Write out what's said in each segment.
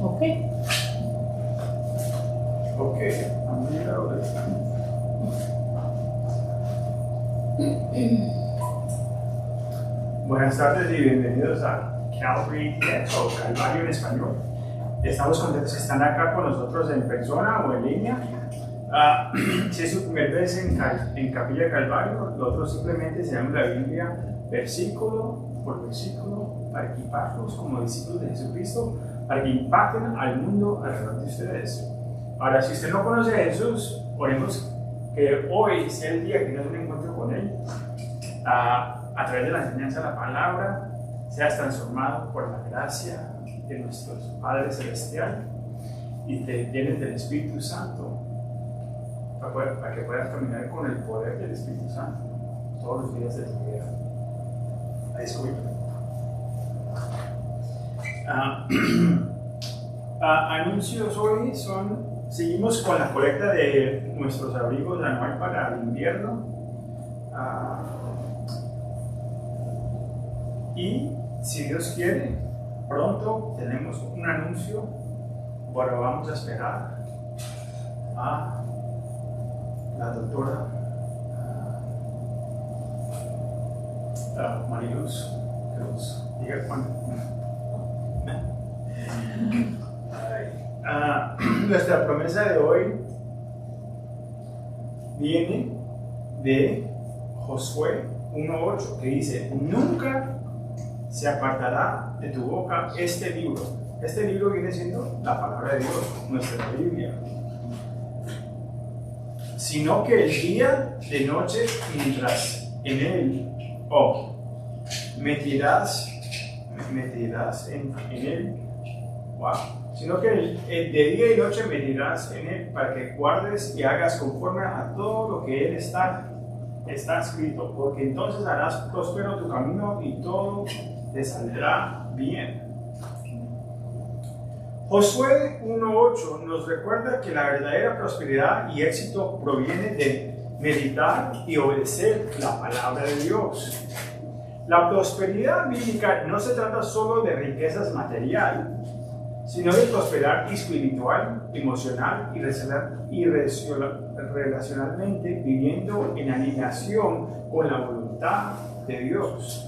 Ok. Ok, amiga, ¿dónde están? Buenas tardes y bienvenidos a Calvary Net o Calvario en español. Estamos contentos que están acá con nosotros en persona o en línea. Si es su primera vez en Capilla Calvario, nosotros simplemente enseñamos la Biblia versículo por versículo para equiparlos como discípulos de Jesucristo, para que impacten al mundo alrededor de ustedes. Ahora, si usted no conoce a Jesús, oremos que hoy sea el día que tengas un encuentro con Él. A través de la enseñanza de la palabra, seas transformado por la gracia de nuestro Padre Celestial y te llenes del Espíritu Santo para que puedas caminar con el poder del Espíritu Santo todos los días de tu vida. Disculpe. Anuncios hoy seguimos con la colecta de nuestros abrigos anual para el invierno. Y si Dios quiere, pronto tenemos un anuncio, pero vamos a esperar a la doctora Mariluz que nos diga cuándo. Nuestra promesa de hoy viene de Josué 1:8, que dice: nunca se apartará de tu boca este libro. Este libro viene siendo la palabra de Dios, nuestra Biblia. Sino que el día de noche, mientras en él metirás en él. Wow. Sino que de día y noche metirás en él para que guardes y hagas conforme a todo lo que él está escrito, porque entonces harás próspero tu camino y todo te saldrá bien. Josué 1:8 nos recuerda que la verdadera prosperidad y éxito proviene de meditar y obedecer la palabra de Dios. La prosperidad bíblica no se trata solo de riquezas materiales, sino de prosperar espiritual, emocional y relacionalmente, viviendo en alineación con la voluntad de Dios.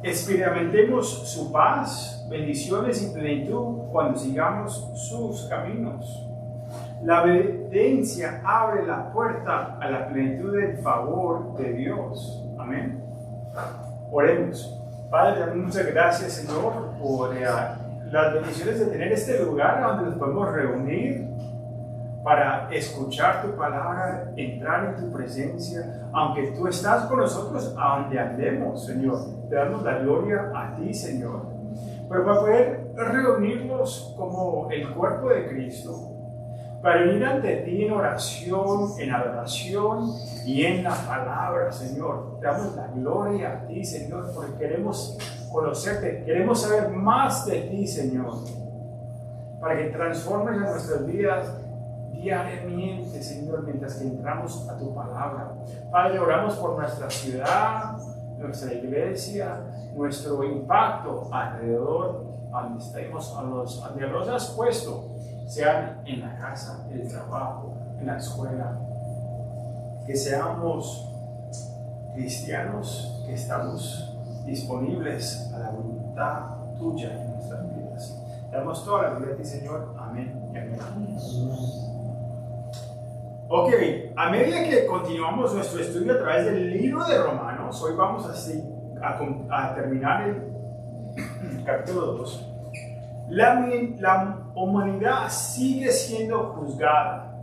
Experimentemos su paz, bendiciones y plenitud cuando sigamos sus caminos. La obediencia abre la puerta a la plenitud del favor de Dios. Amén. Oremos. Padre, damos muchas gracias, Señor, por las bendiciones de tener este lugar donde nos podemos reunir para escuchar tu palabra, entrar en tu presencia, aunque tú estás con nosotros a donde andemos, Señor. Te damos la gloria a ti, Señor. Pero para poder reunirnos como el cuerpo de Cristo, para venir ante ti en oración, en adoración y en la palabra, Señor. Te damos la gloria a ti, Señor, porque queremos conocerte, queremos saber más de ti, Señor, para que transformes en nuestras vidas diariamente, Señor, mientras que entramos a tu palabra. Padre, oramos por nuestra ciudad, nuestra iglesia, nuestro impacto alrededor, donde estemos, donde los has puesto, sean en la casa, en el trabajo, en la escuela, que seamos cristianos, que estamos disponibles a la voluntad tuya en nuestras vidas. Te damos toda la gloria a ti, Señor. Amén y amén. Ok, a medida que continuamos nuestro estudio a través del libro de Romanos, hoy vamos a terminar el capítulo 2. La humanidad sigue siendo juzgada.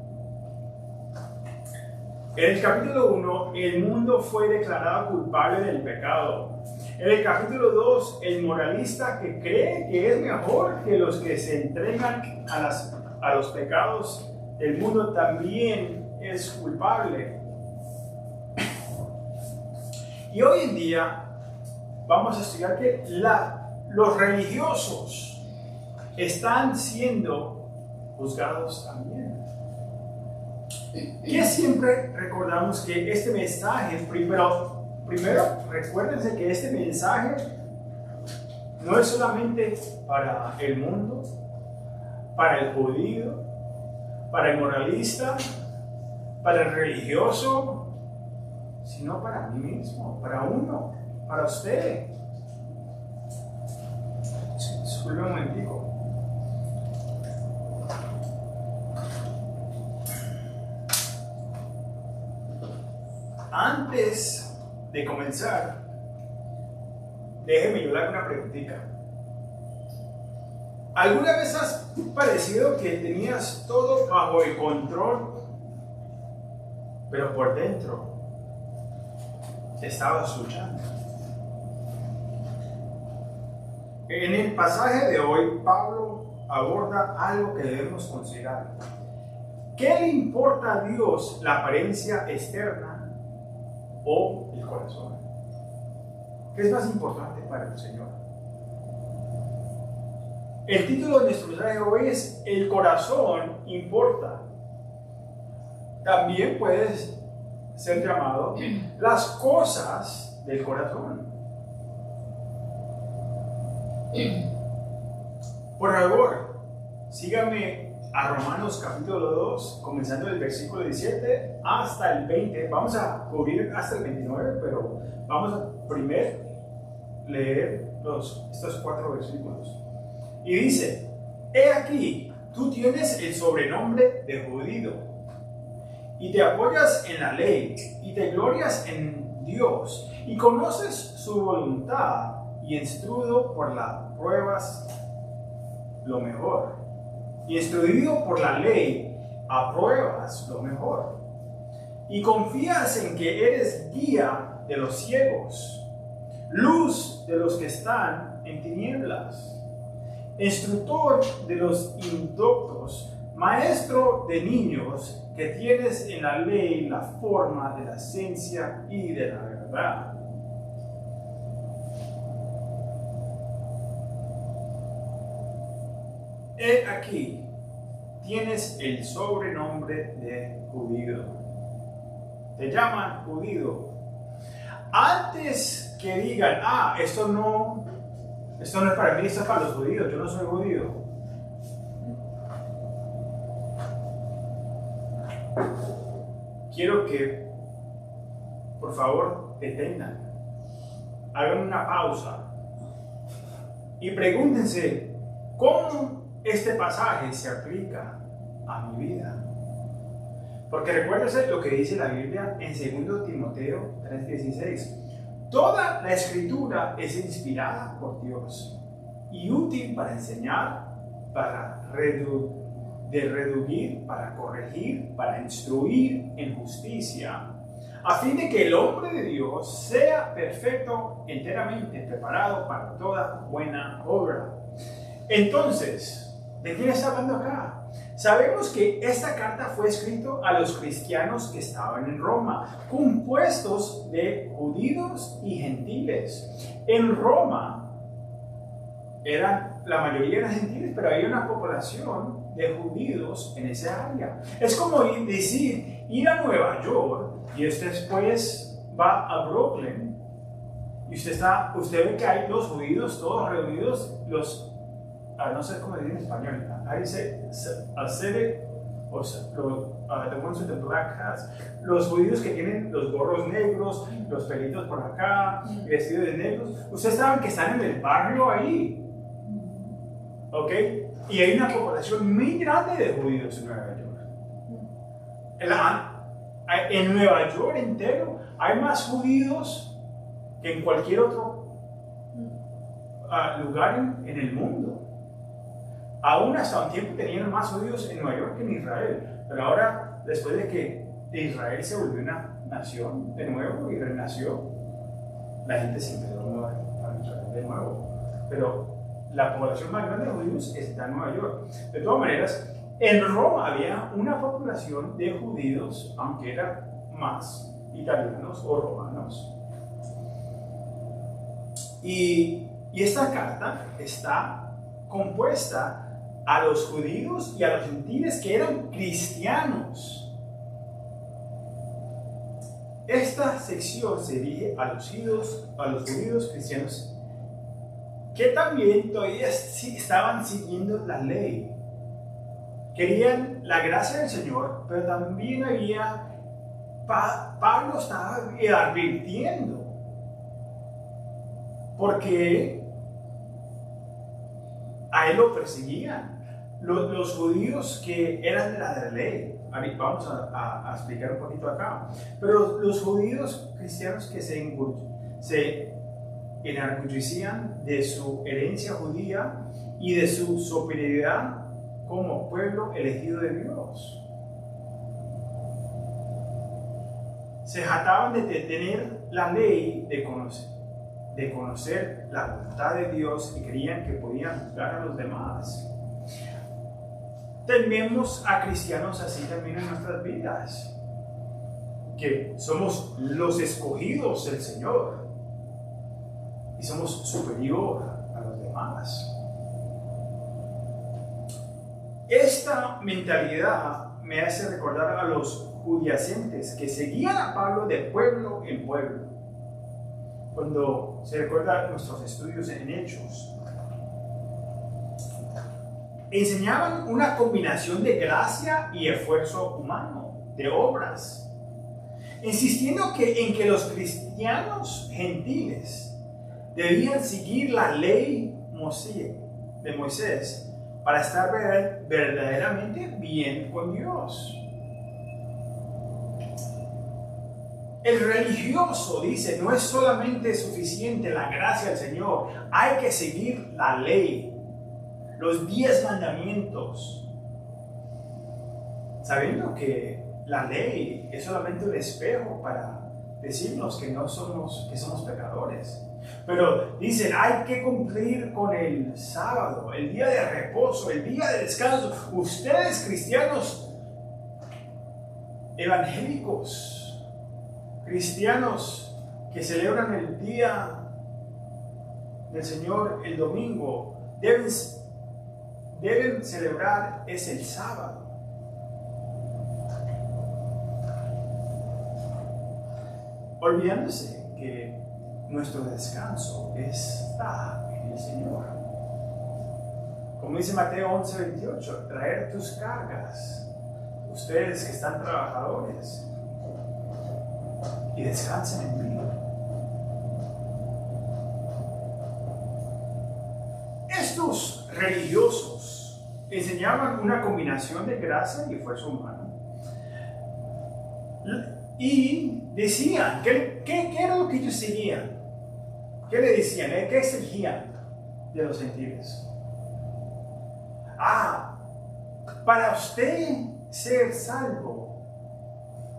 En el capítulo 1, el mundo fue declarado culpable del pecado. En el capítulo 2, el moralista que cree que es mejor que los que se entregan a los pecados del mundo también es culpable. Y hoy en día vamos a estudiar que los religiosos están siendo juzgados también. Que siempre recordamos que este mensaje, primero recuérdense que este mensaje no es solamente para el mundo, para el judío, para el moralista, para el religioso, sino para mí mismo, para uno, para usted. Disculpe un momentico. Antes de comenzar, déjeme yo darle una preguntita. ¿Alguna vez has parecido que tenías todo bajo el control, pero por dentro estabas luchando? En el pasaje de hoy, Pablo aborda algo que debemos considerar. ¿Qué le importa a Dios, la apariencia externa o el corazón? ¿Qué es más importante para el Señor? El título de nuestro mensaje hoy es El corazón importa. También puede ser llamado las cosas del corazón. Por favor, síganme a Romanos capítulo 2, comenzando del versículo 17 hasta el 20. Vamos a cubrir hasta el 29, pero vamos a primero leer estos 4 versículos. Y dice: he aquí, tú tienes el sobrenombre de judío, y te apoyas en la ley, y te glorias en Dios, y conoces su voluntad, y instruido por las pruebas lo mejor. Y instruido por la ley, apruebas lo mejor. Y confías en que eres guía de los ciegos, luz de los que están en tinieblas, instructor de los indoctos, maestro de niños, que tienes en la ley la forma de la ciencia y de la verdad. He aquí, tienes el sobrenombre de judío. Te llaman judío. Antes que digan, esto no es para mí, esto es para los judíos, yo no soy judío. Quiero que, por favor, detengan, hagan una pausa y pregúntense, ¿cómo este pasaje se aplica a mi vida? Porque recuérdese lo que dice la Biblia en 2 Timoteo 3:16. Toda la escritura es inspirada por Dios y útil para enseñar, para redarguir, para corregir, para instruir en justicia, a fin de que el hombre de Dios sea perfecto, enteramente preparado para toda buena obra. Entonces, ¿de quién está hablando acá? Sabemos que esta carta fue escrita a los cristianos que estaban en Roma, compuestos de judíos y gentiles. En Roma, la mayoría eran gentiles, pero había una población de judíos en esa área. Es como decir, ir a Nueva York y usted después va a Brooklyn y usted ve que hay los judíos todos reunidos, no sé cómo decir en español, ahí dice the ones with the black hats, los judíos que tienen los gorros negros, los pelitos por acá, vestidos de negros. Ustedes saben que están en el barrio ahí, ¿ok? Y hay una población muy grande de judíos en Nueva York. En Nueva York entero hay más judíos que en cualquier otro lugar en el mundo. Aún hasta un tiempo tenían más judíos en Nueva York que en Israel, pero ahora, después de que Israel se volvió una nación de nuevo y renació, la gente se empezó a Israel de nuevo. Pero la población más grande de judíos está en Nueva York. De todas maneras, en Roma había una población de judíos, aunque eran más italianos o romanos. Y esta carta está compuesta a los judíos y a los gentiles que eran cristianos. Esta sección se dirige a los judíos cristianos que también todavía estaban siguiendo la ley. Querían la gracia del Señor, pero también Pablo estaba advirtiendo, porque a él lo perseguían. Los judíos que eran de la ley, vamos a explicar un poquito acá, pero los judíos cristianos que se enorgullecían de su herencia judía y de su superioridad como pueblo elegido de Dios. Se jactaban de tener la ley, de conocer la voluntad de Dios, y creían que podían juzgar a los demás. Tenemos a cristianos así también en nuestras vidas, que somos los escogidos del Señor y somos superior a los demás. Esta mentalidad me hace recordar a los judaizantes que seguían a Pablo de pueblo en pueblo. Cuando se recuerda nuestros estudios en Hechos, enseñaban una combinación de gracia y esfuerzo humano, de obras, insistiendo en que los cristianos gentiles debían seguir la ley de Moisés para estar verdaderamente bien con Dios. El religioso dice, no es solamente suficiente la gracia del Señor, hay que seguir la ley, los 10 mandamientos, sabiendo que la ley es solamente un espejo para decirnos que somos pecadores. Pero dicen, hay que cumplir con el sábado, el día de reposo, el día de descanso. Ustedes, cristianos evangélicos, cristianos que celebran el día del Señor el domingo, deben celebrar el sábado. Olvidándose que nuestro descanso está en el Señor. Como dice Mateo 11:28, traer tus cargas, ustedes que están trabajadores, y descansen en mí. Estos religiosos enseñaban una combinación de gracia y esfuerzo humano. Y decían, ¿qué era lo que ellos seguían? ¿Qué le decían? ¿Qué exigían de los gentiles? Para usted ser salvo,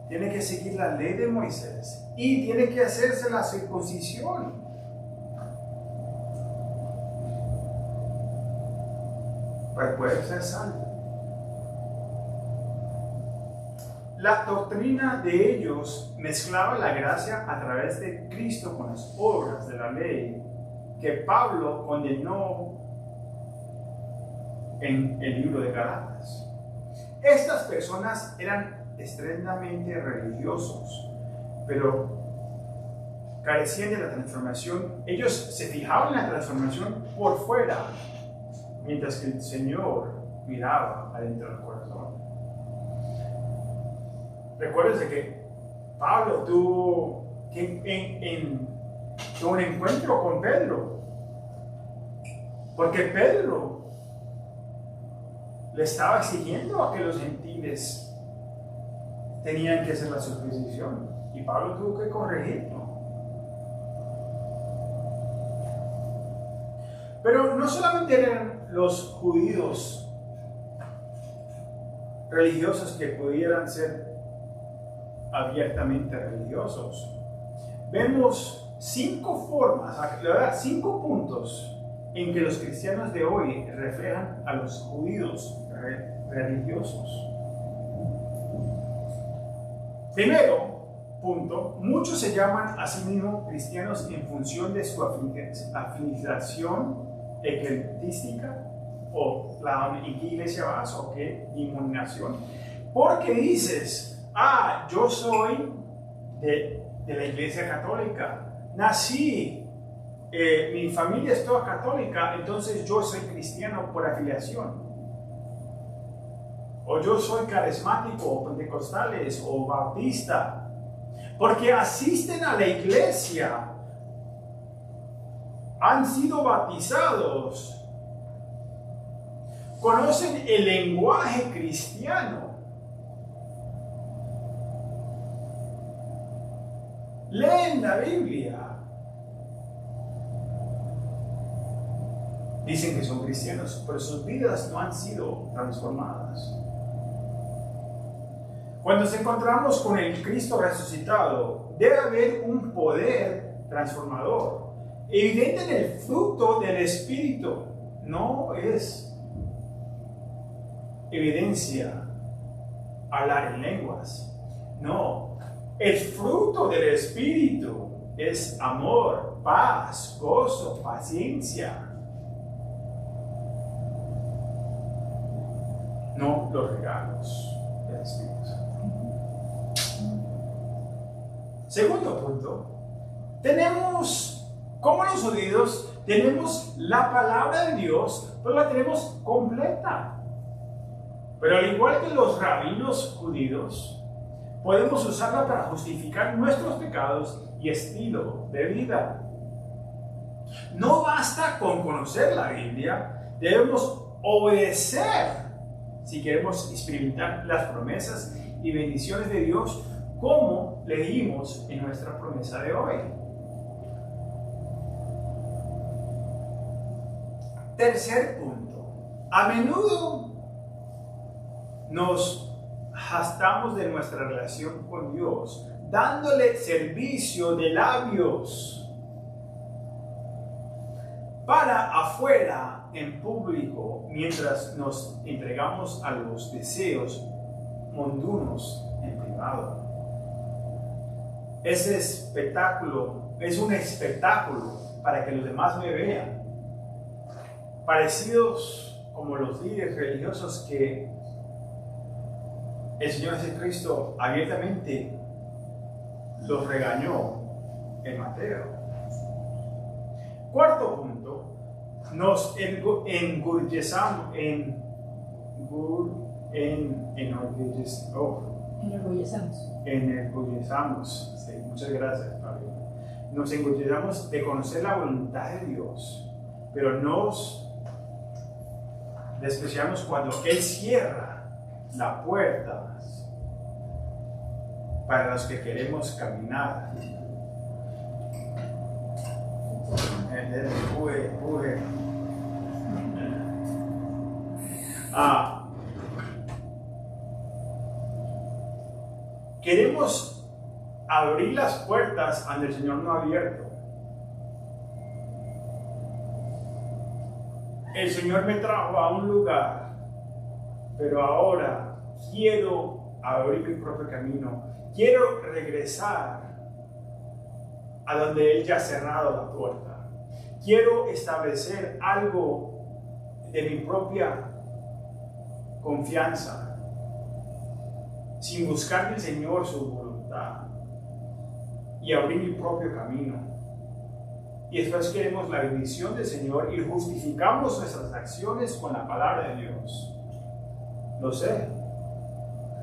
tiene que seguir la ley de Moisés y tiene que hacerse la circuncisión. Para poder ser salvo. La doctrina de ellos mezclaba la gracia a través de Cristo con las obras de la ley que Pablo condenó en el libro de Gálatas. Estas personas eran extremadamente religiosos, pero carecían de la transformación. Ellos se fijaban en la transformación por fuera, mientras que el Señor miraba adentro del corazón. Recuérdense que Pablo tuvo un encuentro con Pedro, porque Pedro le estaba exigiendo a que los gentiles tenían que hacer la circuncisión, y Pablo tuvo que corregirlo. Pero no solamente eran los judíos religiosos que pudieran ser abiertamente religiosos. Vemos 5 formas, 5 puntos en que los cristianos de hoy reflejan a los judíos religiosos. Primero punto, muchos se llaman a sí mismos cristianos en función de su afiliación eclesiástica o en qué iglesia vas o qué denominación, porque dices, yo soy de la iglesia católica, nací mi familia es toda católica, entonces yo soy cristiano por afiliación. O yo soy carismático, o pentecostales, o bautista. Porque asisten a la iglesia, han sido bautizados, conocen el lenguaje cristiano, leen la Biblia, dicen que son cristianos, pero sus vidas no han sido transformadas. Cuando nos encontramos con el Cristo resucitado, debe haber un poder transformador, evidente en el fruto del Espíritu. No es evidencia hablar en lenguas. No, el fruto del Espíritu es amor, paz, gozo, paciencia. No los regalos del Espíritu. Segundo punto, tenemos, como los judíos, tenemos la palabra de Dios, pero la tenemos completa. Pero al igual que los rabinos judíos, podemos usarla para justificar nuestros pecados y estilo de vida. No basta con conocer la Biblia, debemos obedecer si queremos experimentar las promesas y bendiciones de Dios, como leímos en nuestra promesa de hoy. Tercer punto. A menudo nos jactamos de nuestra relación con Dios, dándole servicio de labios para afuera en público, mientras nos entregamos a los deseos mundanos en privado. Ese espectáculo es un espectáculo para que los demás me vean, parecidos como los líderes religiosos que el Señor Jesucristo abiertamente los regañó en Mateo. Cuarto punto, nos enorgullecemos. Sí, muchas gracias, Pablo. Nos enorgullecemos de conocer la voluntad de Dios, pero nos despreciamos cuando Él cierra la puerta para los que queremos caminar. Queremos abrir las puertas donde el Señor no ha abierto. El Señor me trajo a un lugar, pero ahora quiero abrir mi propio camino. Quiero regresar a donde Él ya ha cerrado la puerta. Quiero establecer algo de mi propia confianza, sin buscar del Señor su voluntad, y abrir mi propio camino. Y después queremos la bendición del Señor y justificamos nuestras acciones con la palabra de Dios. Lo sé,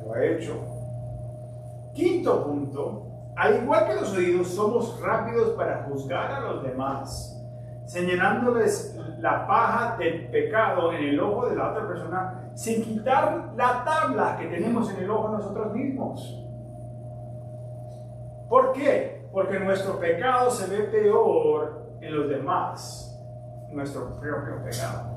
lo he hecho. Quinto punto, al igual que los judíos, somos rápidos para juzgar a los demás, señalándoles la paja del pecado en el ojo de la otra persona, sin quitar la tabla que tenemos en el ojo nosotros mismos. ¿Por qué? Porque nuestro pecado se ve peor en los demás, nuestro propio pecado.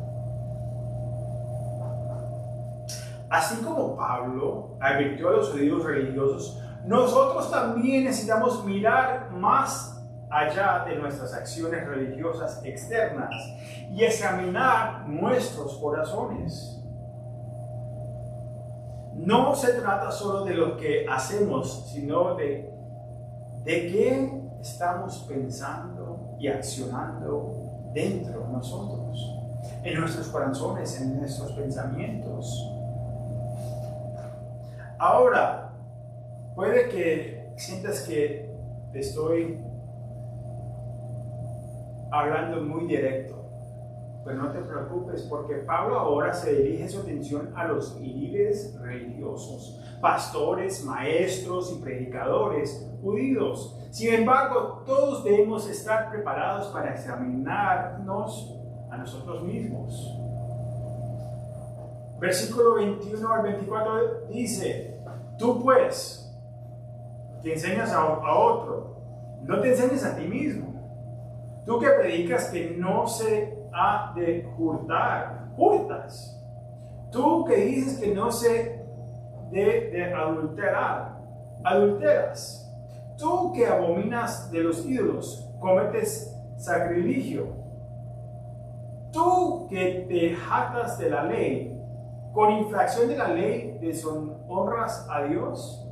Así como Pablo advirtió a los judíos religiosos, nosotros también necesitamos mirar más allá de nuestras acciones religiosas externas y examinar nuestros corazones. No se trata solo de lo que hacemos, sino de qué estamos pensando y accionando dentro de nosotros, en nuestros corazones, en nuestros pensamientos. Ahora, puede que sientas que te estoy hablando muy directo. Pero no te preocupes, porque Pablo ahora se dirige su atención a los líderes religiosos, pastores, maestros y predicadores judíos. Sin embargo, todos debemos estar preparados para examinarnos a nosotros mismos. Versículo 21 al 24 dice: tú pues, que enseñas a otro, no te enseñes a ti mismo. Tú que predicas que no se ha de hurtar, hurtas. Tú que dices que no se de adulterar, adulteras. Tú que abominas de los ídolos, cometes sacrilegio. Tú que te jactas de la ley, con infracción de la ley deshonras a Dios.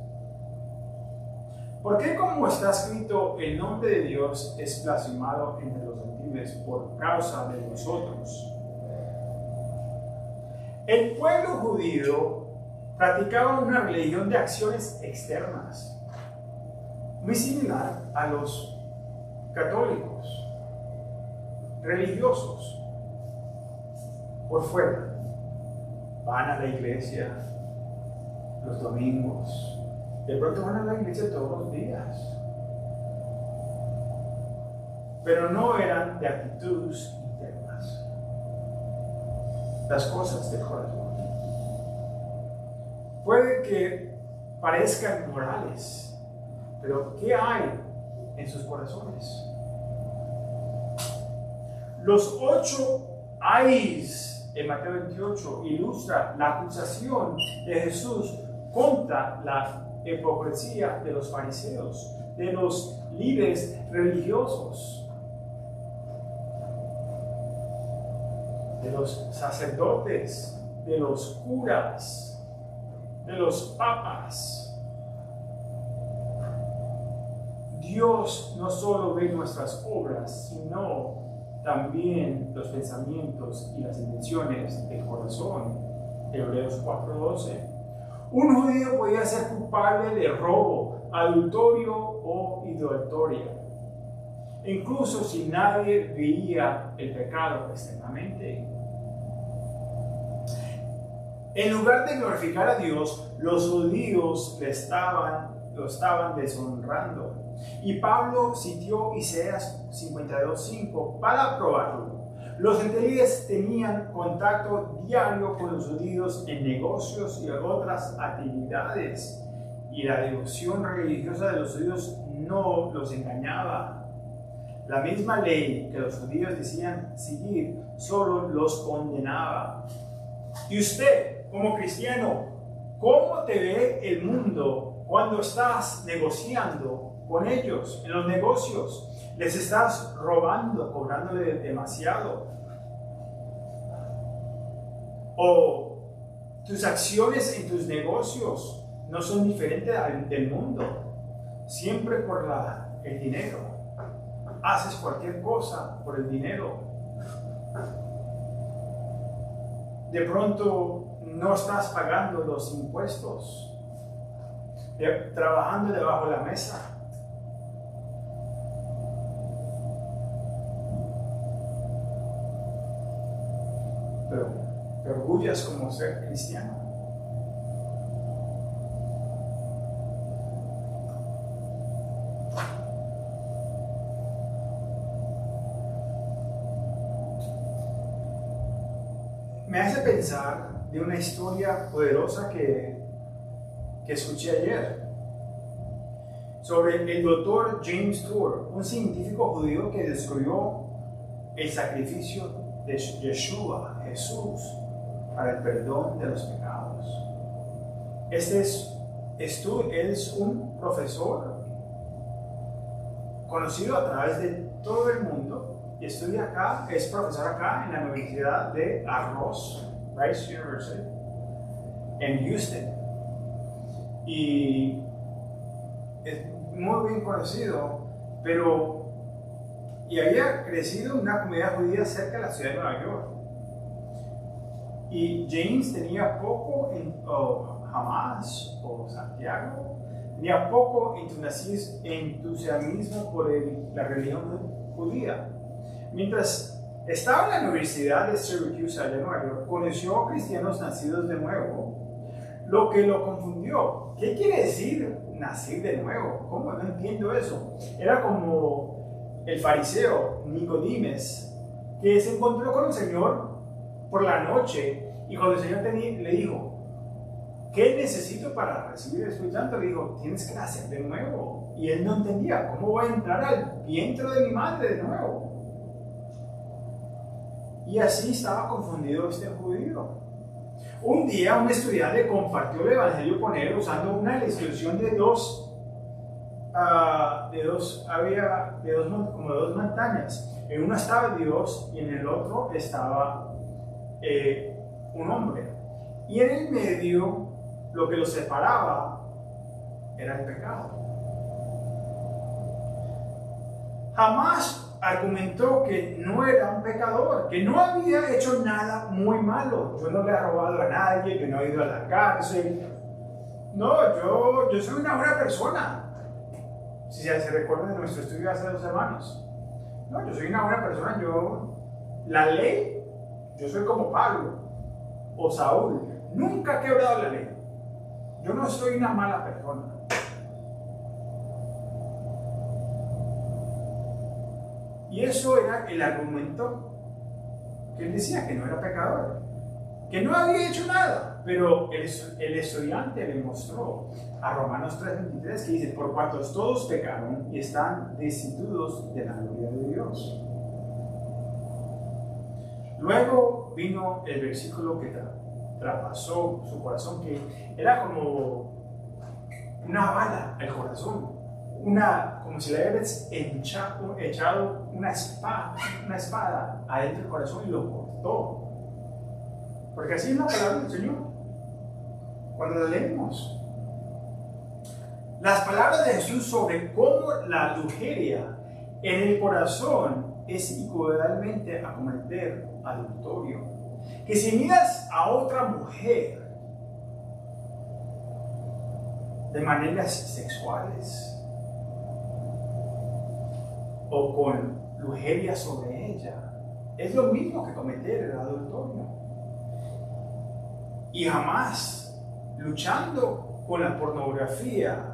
¿Por qué, como está escrito, el nombre de Dios es blasfemado entre los gentiles por causa de vosotros? El pueblo judío practicaba una religión de acciones externas, muy similar a los católicos, religiosos, por fuera. Van a la iglesia los domingos, de pronto van a la iglesia todos los días, pero no eran de actitudes internas, las cosas del corazón. Puede que parezcan morales, pero ¿qué hay en sus corazones? Los 8 ayes en Mateo 28 ilustra la acusación de Jesús contra la hipocresía de los fariseos, de los líderes religiosos, de los sacerdotes, de los curas, de los papas. Dios no solo ve nuestras obras, sino también los pensamientos y las intenciones del corazón. Hebreos 4:12. Un judío podía ser culpable de robo, adulterio o idolatría, incluso si nadie veía el pecado externamente. En lugar de glorificar a Dios, los judíos lo estaban deshonrando. Y Pablo citó Isaías 52:5 para probarlo. Los gentiles tenían contacto diario con los judíos en negocios y otras actividades, y la devoción religiosa de los judíos no los engañaba. La misma ley que los judíos decían seguir solo los condenaba. Y usted, como cristiano, ¿cómo te ve el mundo cuando estás negociando con ellos en los negocios? Les estás robando, cobrándole demasiado. O tus acciones en tus negocios no son diferentes del mundo. Siempre por el dinero. Haces cualquier cosa por el dinero. De pronto no estás pagando los impuestos. Trabajando debajo de la mesa. Pero te orgullas como ser cristiano. Me hace pensar de una historia poderosa que escuché ayer sobre el doctor James Tour, un científico judío que descubrió el sacrificio de Yeshua, Jesús, para el perdón de los pecados. Él es un profesor conocido a través de todo el mundo y estudia acá, es profesor acá en la Universidad de Rice University, en Houston. Y es muy bien conocido, y había crecido en una comunidad judía cerca de la ciudad de Nueva York. Y James tenía poco, Hamas o Santiago, tenía poco entusiasmo por la religión judía. Mientras estaba en la Universidad de Syracuse, allá en Nueva York, conoció a cristianos nacidos de nuevo, lo que lo confundió. ¿Qué quiere decir nacer de nuevo? ¿Cómo? No entiendo eso. Era como el fariseo Nicodemus, que se encontró con el Señor por la noche y cuando el Señor le dijo, ¿qué necesito para recibir el Espíritu Santo? Le dijo, tienes que nacer de nuevo. Y él no entendía, ¿cómo voy a entrar al vientre de mi madre de nuevo? Y así estaba confundido este judío. Un día un estudiante compartió el evangelio con él usando una ilustración de dos montañas. En una estaba Dios y en el otro estaba un hombre. Y en el medio, lo que los separaba era el pecado. Jamás argumentó que no era un pecador, que no había hecho nada muy malo. Yo no le he robado a nadie, yo no he ido a la cárcel. No, yo soy una buena persona. Si se recuerdan de nuestro estudio hace 2 semanas. No, yo soy una buena persona. La ley, yo soy como Pablo o Saúl. Nunca he quebrado la ley. Yo no soy una mala persona. Y eso era el argumento que él decía, que no era pecador, que no había hecho nada. Pero el estudiante le mostró a Romanos 3:23 que dice, por cuantos todos pecaron y están destituidos de la gloria de Dios. Luego vino el versículo que traspasó su corazón, que era como una bala al corazón. Como si le hubieras echado una espada adentro del corazón y lo cortó. Porque así es la palabra del Señor. Cuando la leemos, las palabras de Jesús sobre cómo la lujuria en el corazón es igualmente a cometer adulterio. Que si miras a otra mujer de maneras sexuales, o con lujuria sobre ella, es lo mismo que cometer el adulterio. Y jamás, luchando con la pornografía,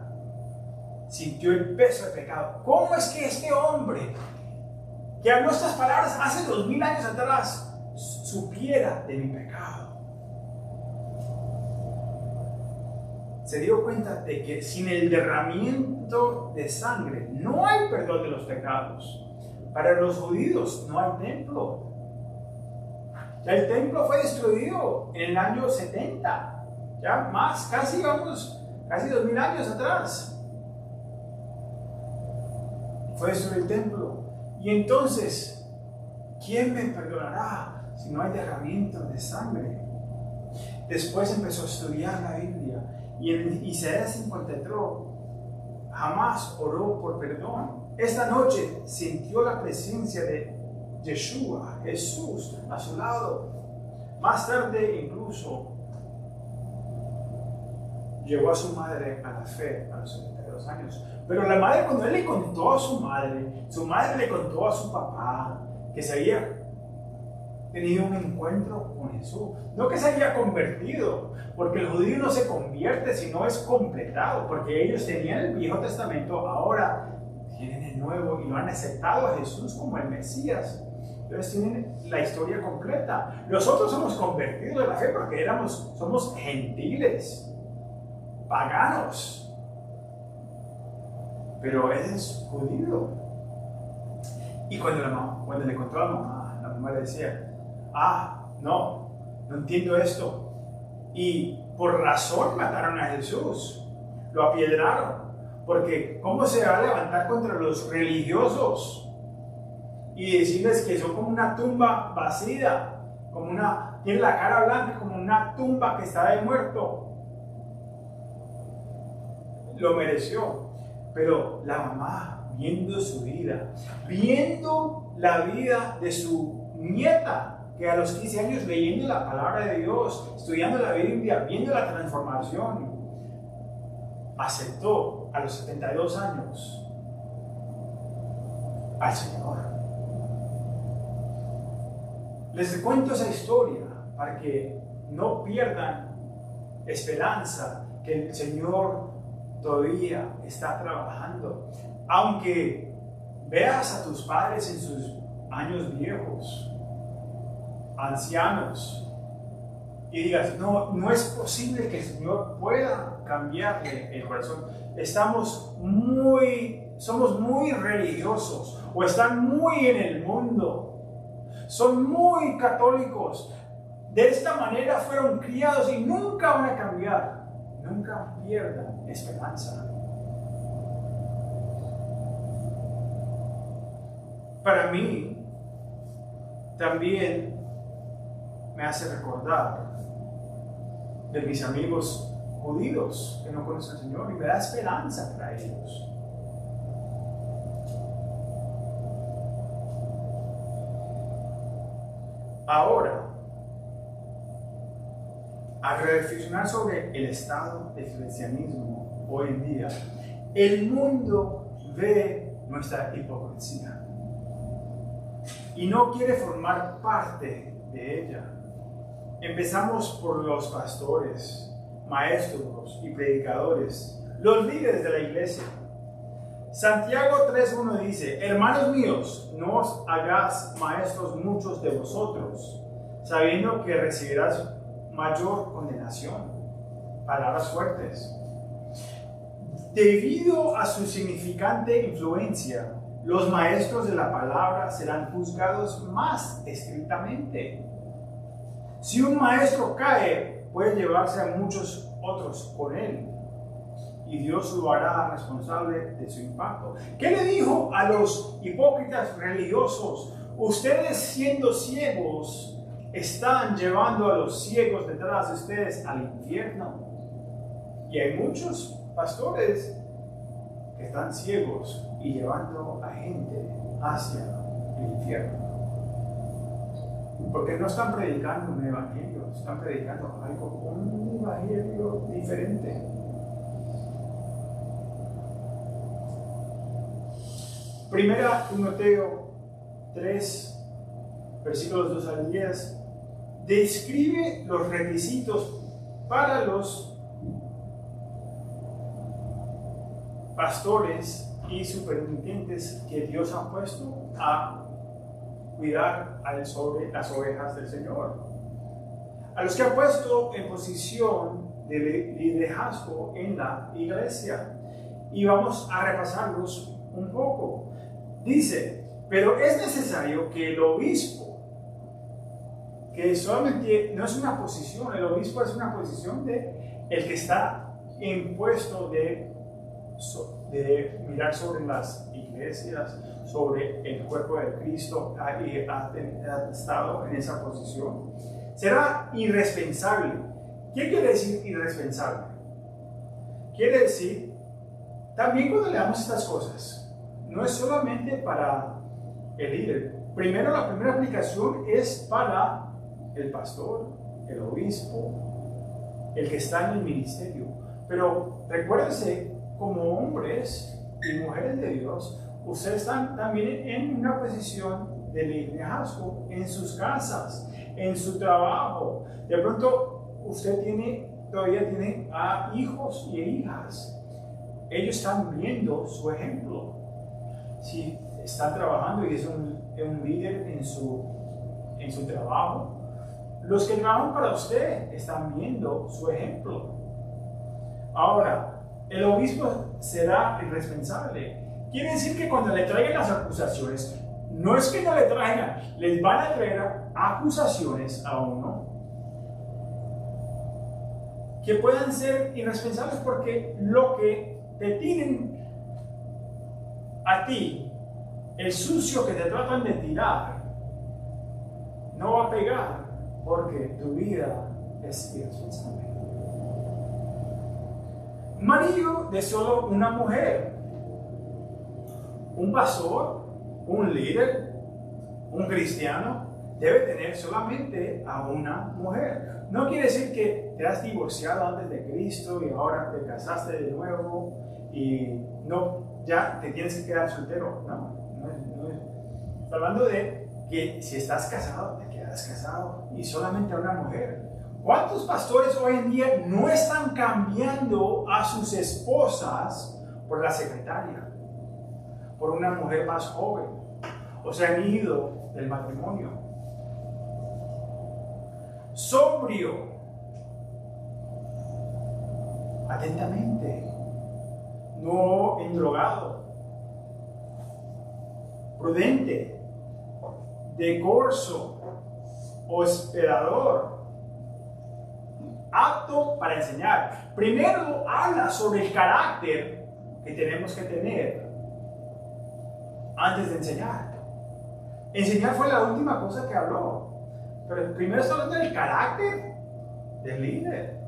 sintió el peso del pecado. ¿Cómo es que este hombre, que habló estas palabras hace 2000 años atrás, supiera de mi pecado? Se dio cuenta de que sin el derramamiento de sangre no hay perdón de los pecados. Para los judíos no hay templo. El templo fue destruido en el año 70, ya más, casi 2000 años atrás. Fue destruido el templo. Y entonces, ¿quién me perdonará si no hay derramamiento de sangre? Después empezó a estudiar la Biblia. Y en Isaías 53 jamás oró por perdón. Esta noche sintió la presencia de Yeshua, Jesús, a su lado. Más tarde incluso llevó a su madre a la fe a los 72 años. Pero la madre, cuando él le contó a su madre le contó a su papá que se había tenido un encuentro con Jesús. No que se había convertido, porque el judío no se convierte, sino es completado, porque ellos tenían el Viejo Testamento, ahora tienen el Nuevo y lo han aceptado a Jesús como el Mesías. Entonces tienen la historia completa. Nosotros somos convertidos de la fe porque somos gentiles, paganos, pero él es judío. Y cuando le contó a la mamá le decía, no entiendo esto. Y por razón mataron a Jesús, lo apiedraron, porque ¿cómo se va a levantar contra los religiosos y decirles que son como una tumba vacía, tiene la cara blanca como una tumba que está de muerto? Lo mereció, pero la mamá, viendo su vida, viendo la vida de su nieta, que a los 15 años leyendo la palabra de Dios, estudiando la Biblia, viendo la transformación, aceptó a los 72 años al Señor. Les cuento esa historia para que no pierdan esperanza que el Señor todavía está trabajando. Aunque veas a tus padres en sus años viejos, ancianos, y digas, no es posible que el Señor pueda cambiarle el corazón. Somos muy religiosos, o están muy en el mundo, son muy católicos, de esta manera fueron criados y nunca van a cambiar. Nunca pierdan esperanza. Para mí, también me hace recordar de mis amigos judíos que no conocen al Señor, y me da esperanza para ellos. Ahora, al reflexionar sobre el estado del cristianismo hoy en día, el mundo ve nuestra hipocresía y no quiere formar parte de ella. Empezamos por los pastores, maestros y predicadores, los líderes de la iglesia. Santiago 3:1 dice: hermanos míos, no os hagáis maestros muchos de vosotros, sabiendo que recibirás mayor condenación. Palabras fuertes. Debido a su significante influencia, los maestros de la palabra serán juzgados más estrictamente. Si un maestro cae, puede llevarse a muchos otros con él, y Dios lo hará responsable de su impacto. ¿Qué le dijo a los hipócritas religiosos? Ustedes, siendo ciegos, están llevando a los ciegos detrás de ustedes al infierno. Y hay muchos pastores que están ciegos y llevando a gente hacia el infierno. Porque no están predicando un evangelio, están predicando algo, un evangelio diferente. Primera Timoteo 3, versículos 2 al 10, describe los requisitos para los pastores y superintendentes que Dios ha puesto a cuidar sobre las ovejas del Señor, a los que ha puesto en posición de liderazgo en la iglesia. Y vamos a repasarlos un poco. Dice: pero es necesario que el obispo, que solamente no es una posición, el obispo es una posición de el que está en puesto de mirar sobre las iglesias, sobre el cuerpo de Cristo, y ha estado en esa posición. Será irresponsable. ¿Qué quiere decir irresponsable? Quiere decir, también cuando leamos estas cosas, no es solamente para el líder. Primero, la primera aplicación es para el pastor, el obispo, el que está en el ministerio. Pero recuérdense, como hombres y mujeres de Dios, ustedes están también en una posición de liderazgo en sus casas, en su trabajo. De pronto, usted todavía tiene a hijos y hijas. Ellos están viendo su ejemplo. Si está trabajando y es un líder en su trabajo, los que trabajan para usted están viendo su ejemplo. Ahora, el obispo será irresponsable. Quiere decir que cuando le traigan las acusaciones, no es que no le traigan, les van a traer acusaciones a uno que puedan ser irresponsables, porque lo que te tienen a ti, el sucio que te tratan de tirar, no va a pegar, porque tu vida es irresponsable. Marido de solo una mujer, un pastor, un líder, un cristiano debe tener solamente a una mujer. No quiere decir que te has divorciado antes de Cristo y ahora te casaste de nuevo y ya te tienes que quedar soltero. No es. Está hablando de que si estás casado, te quedas estás casado y solamente a una mujer. ¿Cuántos pastores hoy en día no están cambiando a sus esposas por la secretaria, por una mujer más joven, o se han ido del matrimonio? Sobrio, atentamente, no endrogado, prudente, decoroso, hospedador, apto para enseñar. Primero habla sobre el carácter que tenemos que tener antes de enseñar. Enseñar fue la última cosa que habló, pero primero está hablando del carácter del líder,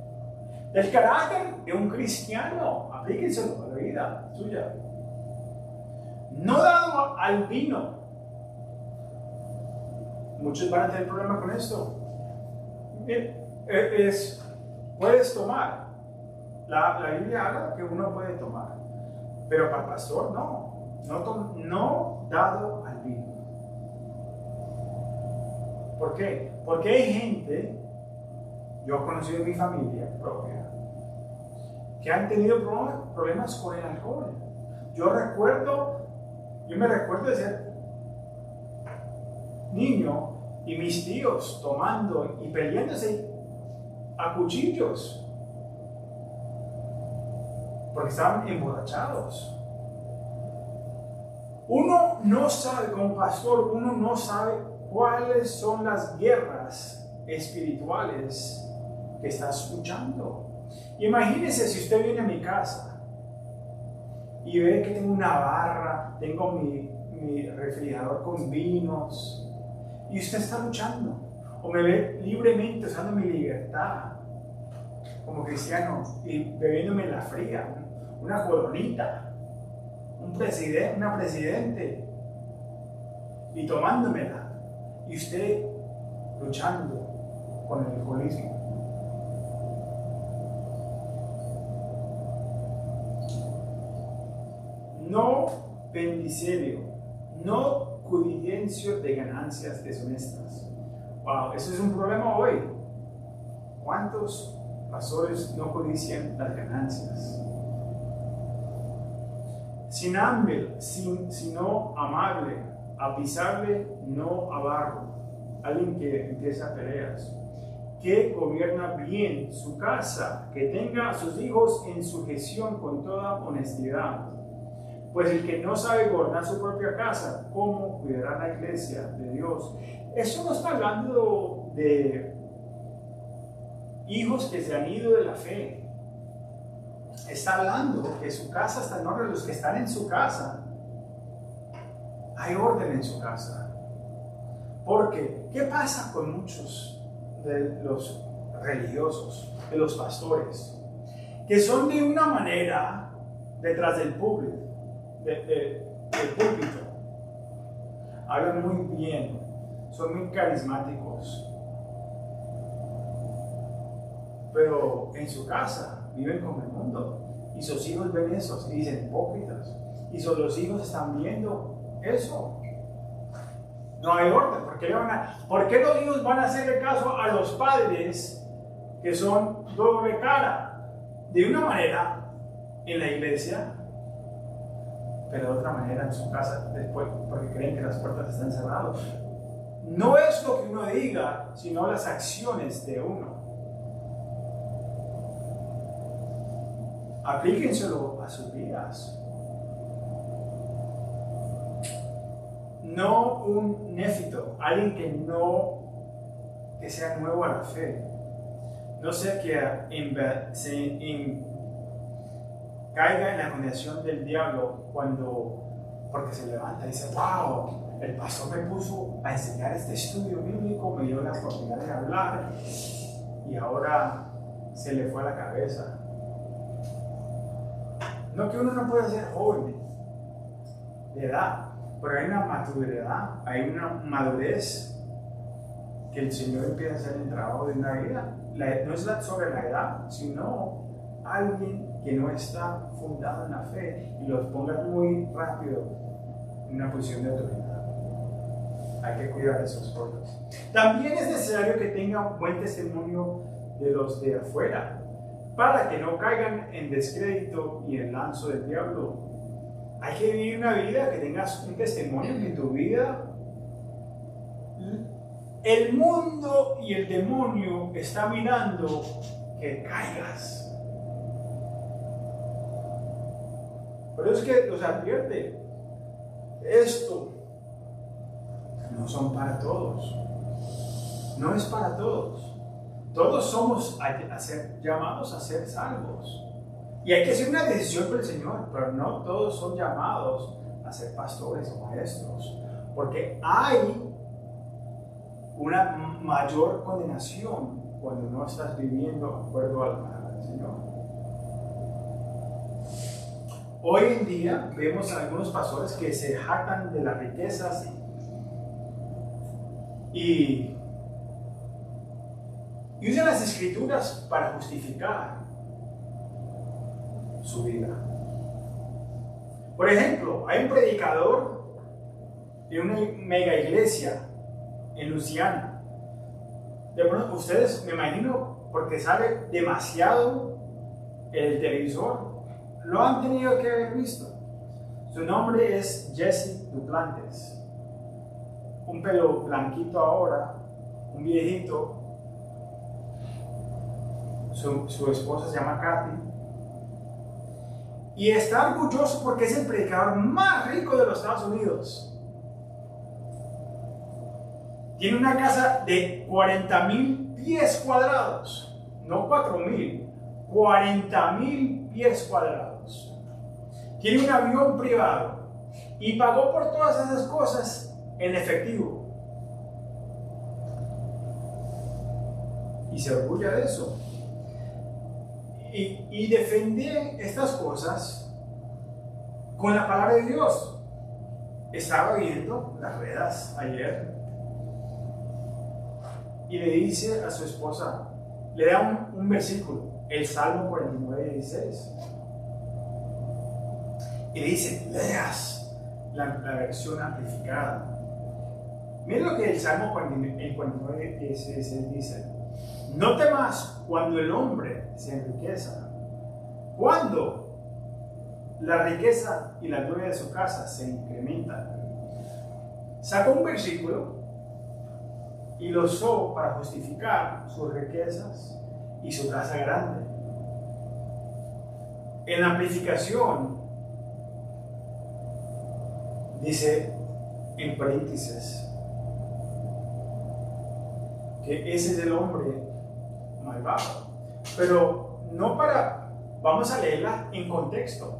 del carácter de un cristiano. Aplíquenselo a la vida suya. No dado al vino. Muchos van a tener problema con esto. Puedes tomar. La Biblia habla que uno puede tomar, pero para el pastor no dado al vino. ¿Por qué? Porque hay gente, yo he conocido en mi familia propia, que han tenido problemas con el alcohol. Yo me recuerdo de ser niño y mis tíos tomando y peleándose a cuchillos porque estaban emborrachados. Uno no sabe, como pastor, uno no sabe cuáles son las guerras espirituales que está escuchando. Imagínese si usted viene a mi casa y ve que tengo una barra, tengo mi refrigerador con vinos, y usted está luchando, o me ve libremente usando mi libertad como cristiano y bebiéndome la fría, una coronita, una presidente, y tomándomela, y usted luchando con el alcoholismo. No bendicerio, no codicencio de ganancias deshonestas. Wow, eso es un problema hoy. ¿Cuántos pastores no codician las ganancias? Sin hambre, sino amable, apisable, no avaro. Alguien que empieza peleas, que gobierna bien su casa, que tenga a sus hijos en sujeción con toda honestidad. Pues el que no sabe gobernar su propia casa, ¿cómo cuidará la iglesia de Dios? Eso no está hablando de hijos que se han ido de la fe. Está hablando que su casa está en orden. Los que están en su casa, hay orden en su casa. Porque, ¿qué pasa con muchos de los religiosos, de los pastores? Que son de una manera detrás del púlpito. Del púlpito. Hablan muy bien, son muy carismáticos, pero en su casa viven como el mundo y sus hijos ven eso y dicen hipócritas, y los hijos están viendo eso. No hay orden. ¿Por qué los hijos van a hacerle caso a los padres que son doble cara? De una manera en la iglesia, pero de otra manera en su casa después, porque creen que las puertas están cerradas. No es lo que uno diga, sino las acciones de uno. Aplíquenselo a sus vidas. No un néfito, alguien que sea nuevo a la fe. No sea que caiga en la condenación del diablo porque se levanta y dice, wow, el pastor me puso a enseñar este estudio bíblico, me dio la oportunidad de hablar y ahora se le fue a la cabeza. No que uno no pueda ser joven de edad, pero hay una maturidad, hay una madurez que el Señor empieza a hacer en el trabajo de una vida. No es sobre la edad, sino alguien que no está fundado en la fe y los ponga muy rápido en una posición de autoridad. Hay que cuidar esas cosas. También es necesario que tenga un buen testimonio de los de afuera, para que no caigan en descrédito y en lanzo del diablo. Hay que vivir una vida que tengas un testimonio que en tu vida el mundo y el demonio está mirando que caigas. Pero es que los advierte, esto no son para todos, no es para todos. Todos somos llamados a ser salvos. Y hay que hacer una decisión por el Señor, pero no todos son llamados a ser pastores o maestros, porque hay una mayor condenación cuando no estás viviendo de acuerdo a la palabra del Señor. Hoy en día vemos a algunos pastores que se jactan de las riquezas y usan las escrituras para justificar su vida. Por ejemplo, hay un predicador de una mega iglesia en Luisiana. De pronto, ustedes, me imagino, porque sale demasiado el televisor, lo han tenido que haber visto. Su nombre es Jesse Duplantis. Un pelo blanquito ahora, un viejito. Su esposa se llama Kathy. Y está orgulloso porque es el predicador más rico de los Estados Unidos. Tiene una casa de 40,000 pies cuadrados, no 4,000, 40,000 pies cuadrados. Tiene un avión privado y pagó por todas esas cosas en efectivo. Y se orgulla de eso. Y defender estas cosas con la palabra de Dios. Estaba viendo las redes ayer y le dice a su esposa, le da un versículo, el Salmo 49:16. Y le dice, leas la versión amplificada. Mira lo que el Salmo 49:16 dice. No temas cuando el hombre se enriqueza, cuando la riqueza y la gloria de su casa se incrementan. Sacó un versículo y lo usó para justificar sus riquezas y su casa grande. En la amplificación dice en paréntesis que ese es el hombre malvado, pero no para, vamos a leerla en contexto.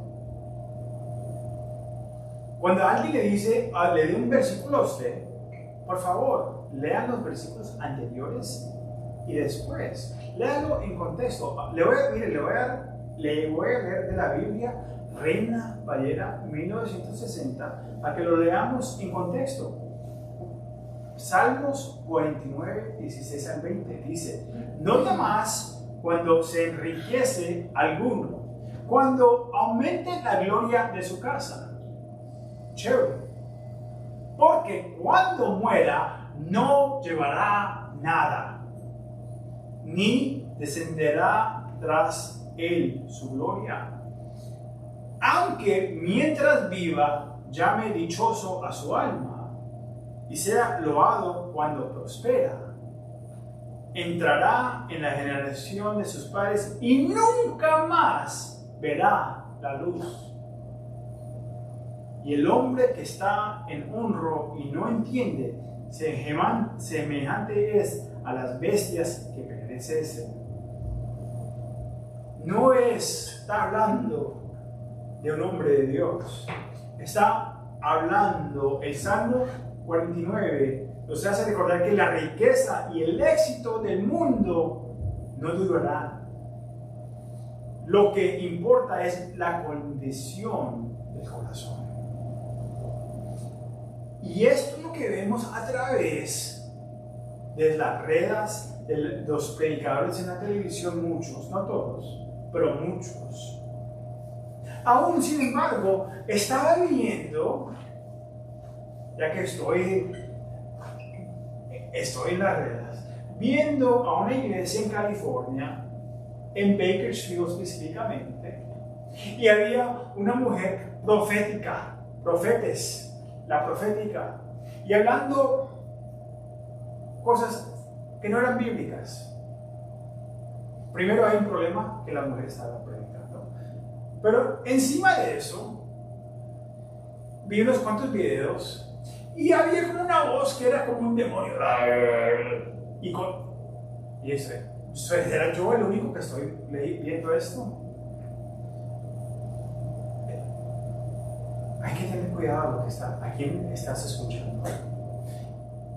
Cuando alguien le dice, le dé un versículo a usted, por favor, lean los versículos anteriores y después, léalo en contexto. Le voy a leer de la Biblia Reina Valera 1960 para que lo leamos en contexto. Salmos 49, 16 al 20 dice, no temas cuando se enriquece alguno, cuando aumente la gloria de su casa. Chévere. Porque cuando muera no llevará nada, ni descenderá tras él su gloria. Aunque mientras viva llame dichoso a su alma, y sea loado cuando prospera, entrará en la generación de sus padres y nunca más verá la luz. Y el hombre que está en honro y no entiende, semejante es a las bestias que perecen. No está hablando de un hombre de Dios, está hablando el Salmo 49 nos hace recordar que la riqueza y el éxito del mundo no durarán. Lo que importa es la condición del corazón. Y esto es lo que vemos a través de las redes, de los predicadores en la televisión, muchos, no todos, pero muchos. Aún, sin embargo, estaba viendo, ya que estoy estoy en las redes viendo a una iglesia en California, en Bakersfield específicamente, y había una mujer profética, la profética, y hablando cosas que no eran bíblicas. Primero hay un problema que la mujer estaba predicando, pero encima de eso vi unos cuantos videos y había como una voz que era como un demonio. Y ¿era yo el único que estoy viendo esto? Hay que tener cuidado a quién estás escuchando.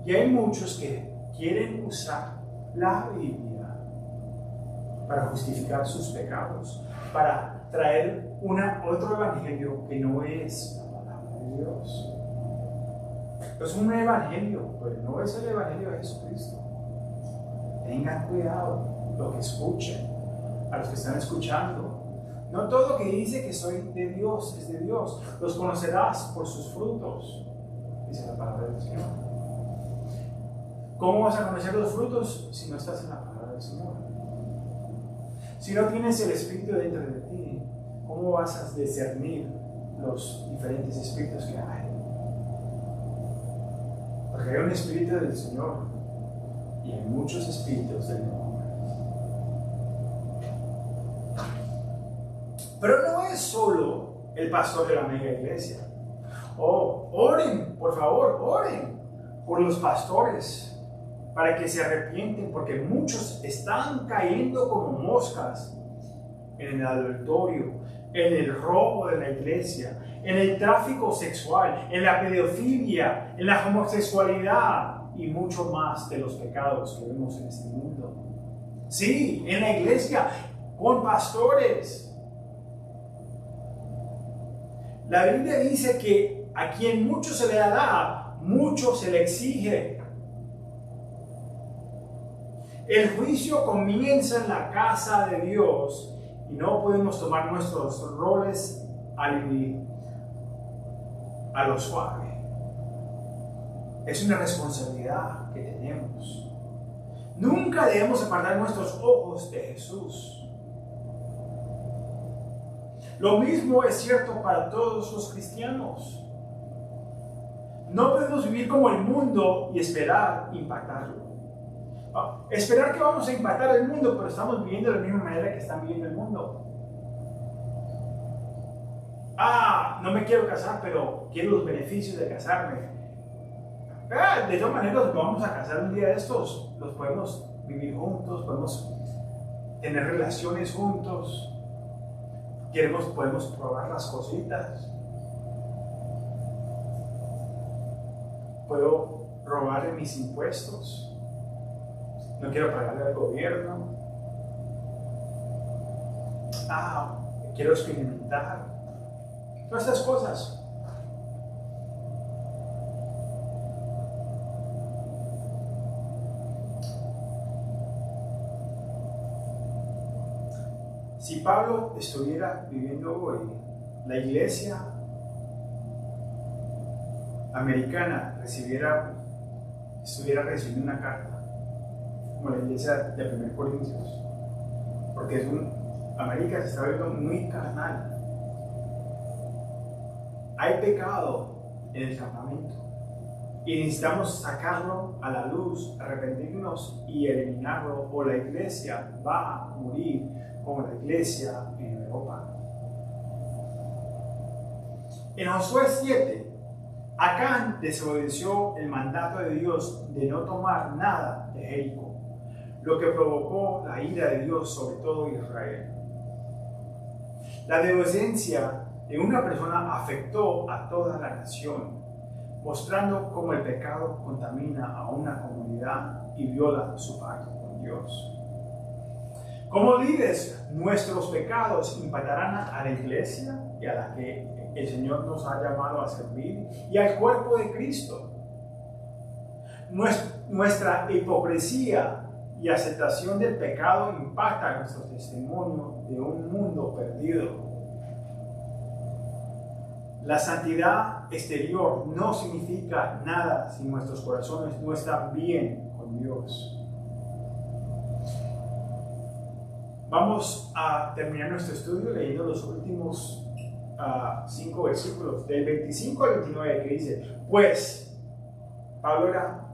Y hay muchos que quieren usar la Biblia para justificar sus pecados, para traer otro evangelio que no es la palabra de Dios. Es un evangelio, pero no es el evangelio de Jesucristo. Tengan cuidado lo que escuchen, a los que están escuchando. No todo lo que dice que soy de Dios es de Dios. Los conocerás por sus frutos, dice la palabra del Señor. ¿Cómo vas a conocer los frutos si no estás en la palabra del Señor? Si no tienes el Espíritu dentro de ti, ¿cómo vas a discernir los diferentes espíritus que hay? Porque hay un Espíritu del Señor y hay muchos espíritus del hombre. Pero no es solo el pastor de la mega iglesia. Oren, por favor, oren por los pastores para que se arrepienten, porque muchos están cayendo como moscas en el adulterio, en el robo de la iglesia, en el tráfico sexual, en la pedofilia, en la homosexualidad y mucho más de los pecados que vemos en este mundo. Sí, en la iglesia, con pastores. La Biblia dice que a quien mucho se le da, mucho se le exige. El juicio comienza en la casa de Dios y no podemos tomar nuestros roles a lo suave. Es una responsabilidad que tenemos. Nunca debemos apartar nuestros ojos de Jesús. Lo mismo es cierto para todos los cristianos. No podemos vivir como el mundo y esperar impactarlo. Esperar que vamos a impactar el mundo, pero estamos viviendo de la misma manera que están viviendo el mundo. No me quiero casar, pero quiero los beneficios de casarme. De todas maneras, nos vamos a casar un día de estos. Los podemos vivir juntos, podemos tener relaciones juntos. Podemos probar las cositas. Puedo robarle mis impuestos. No quiero pagarle al gobierno. Quiero experimentar. Todas estas cosas. Si Pablo estuviera viviendo hoy, la iglesia americana estuviera recibiendo una carta, como la iglesia de 1 Corintios, porque América se está viendo muy carnal. Hay pecado en el campamento y necesitamos sacarlo a la luz, arrepentirnos y eliminarlo, o la iglesia va a morir como la iglesia en Europa. En Josué 7, Acán desobedeció el mandato de Dios de no tomar nada de Jericó, lo que provocó la ira de Dios sobre todo Israel. La desobediencia de una persona afectó a toda la nación, mostrando cómo el pecado contamina a una comunidad y viola su pacto con Dios. Como líderes, nuestros pecados impactarán a la iglesia y a la que el Señor nos ha llamado a servir y al cuerpo de Cristo. Nuestra hipocresía y aceptación del pecado impacta nuestro testimonio de un mundo perdido. La santidad exterior no significa nada si nuestros corazones no están bien con Dios. Vamos a terminar nuestro estudio leyendo los últimos 5 versículos, del 25 al 29, que dice: pues, Pablo era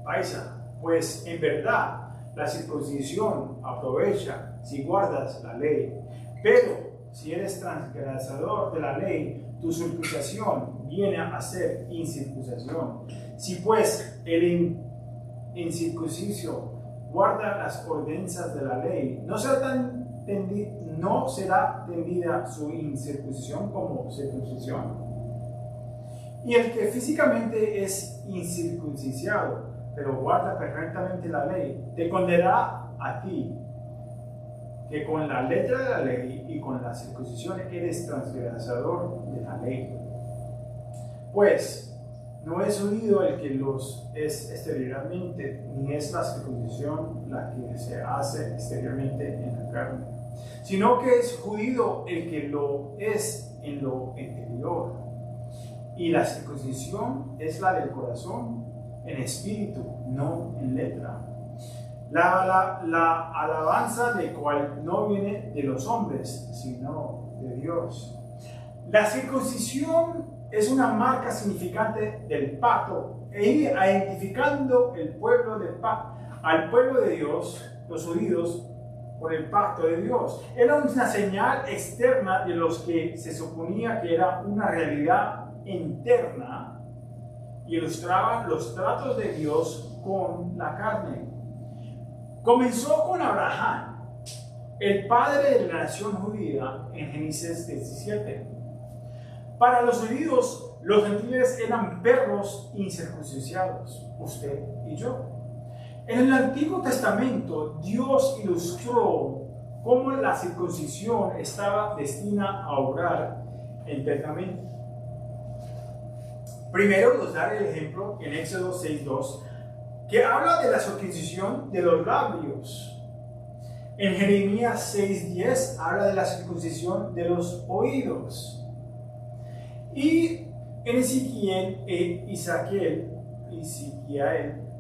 paisa, pues en verdad la circuncisión aprovecha si guardas la ley, pero si eres transgresador de la ley, tu circuncisión viene a ser incircuncisión. Si pues el incircunciso guarda las ordenanzas de la ley, no será tendida su incircuncisión como circuncisión. Y el que físicamente es incircuncidado, pero guarda perfectamente la ley, te condenará a ti, que con la letra de la ley y con la circuncisión eres transgresador de la ley. Pues no es judío el que los es exteriormente, ni es la circuncisión la que se hace exteriormente en la carne, sino que es judío el que lo es en lo interior. Y la circuncisión es la del corazón, en espíritu, no en letra. La alabanza de cual no viene de los hombres, sino de Dios. La circuncisión es una marca significante del pacto, identificando al pueblo de Dios, los judíos, por el pacto de Dios. Era una señal externa de los que se suponía que era una realidad interna y ilustraba los tratos de Dios con la carne. Comenzó con Abraham, el padre de la nación judía, en Génesis 17. Para los judíos, los gentiles eran perros incircuncidados, usted y yo. En el Antiguo Testamento, Dios ilustró cómo la circuncisión estaba destinada a obrar eternamente. Primero nos da el ejemplo en Éxodo 6:2, que habla de la circuncisión de los labios. En Jeremías 6:10 habla de la circuncisión de los oídos. Y en Ezequiel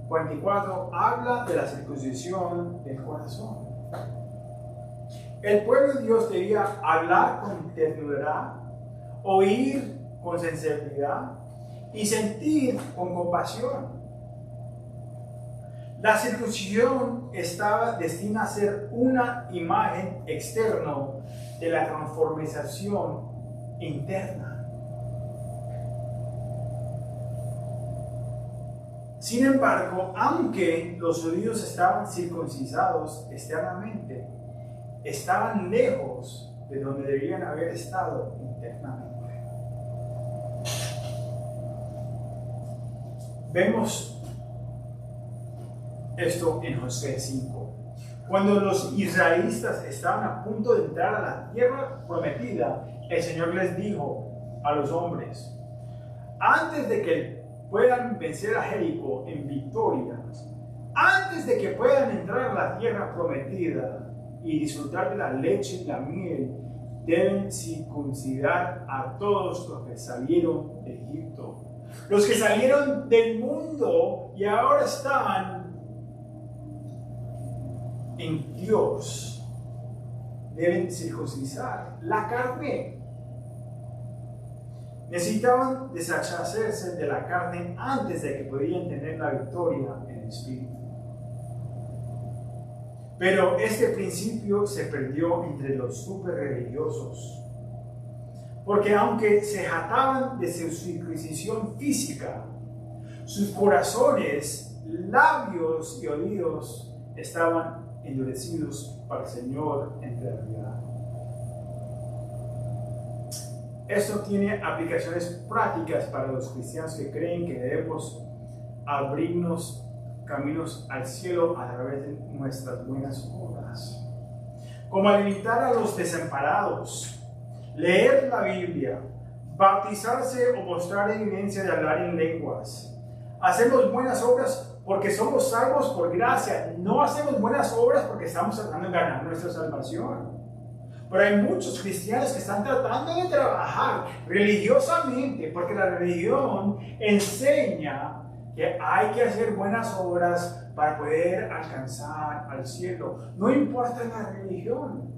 44 habla de la circuncisión del corazón. El pueblo de Dios debía hablar con ternura, oír con sensibilidad y sentir con compasión. La circuncisión estaba destinada a ser una imagen externa de la transformación interna. Sin embargo, aunque los judíos estaban circuncidados externamente, estaban lejos de donde debían haber estado internamente. Vemos esto en Josué 5. Cuando los israelitas estaban a punto de entrar a la tierra prometida, el Señor les dijo a los hombres: antes de que puedan vencer a Jericó en victoria, antes de que puedan entrar a la tierra prometida y disfrutar de la leche y la miel, deben circuncidar a todos los que salieron de Egipto, los que salieron del mundo y ahora están en Dios. Deben circuncidar la carne. Necesitaban deshacerse de la carne antes de que podían tener la victoria en el espíritu. Pero este principio se perdió entre los super religiosos, porque aunque se jactaban de su circuncisión física, sus corazones, labios y oídos estaban endurecidos para el Señor en realidad. Esto tiene aplicaciones prácticas para los cristianos que creen que debemos abrirnos caminos al cielo a través de nuestras buenas obras, como alimentar a los desamparados, leer la Biblia, bautizarse o mostrar evidencia de hablar en lenguas. Hacemos buenas obras porque somos salvos por gracia. No hacemos buenas obras porque estamos tratando de ganar nuestra salvación. Pero hay muchos cristianos que están tratando de trabajar religiosamente, porque la religión enseña que hay que hacer buenas obras para poder alcanzar al cielo. No importa la religión,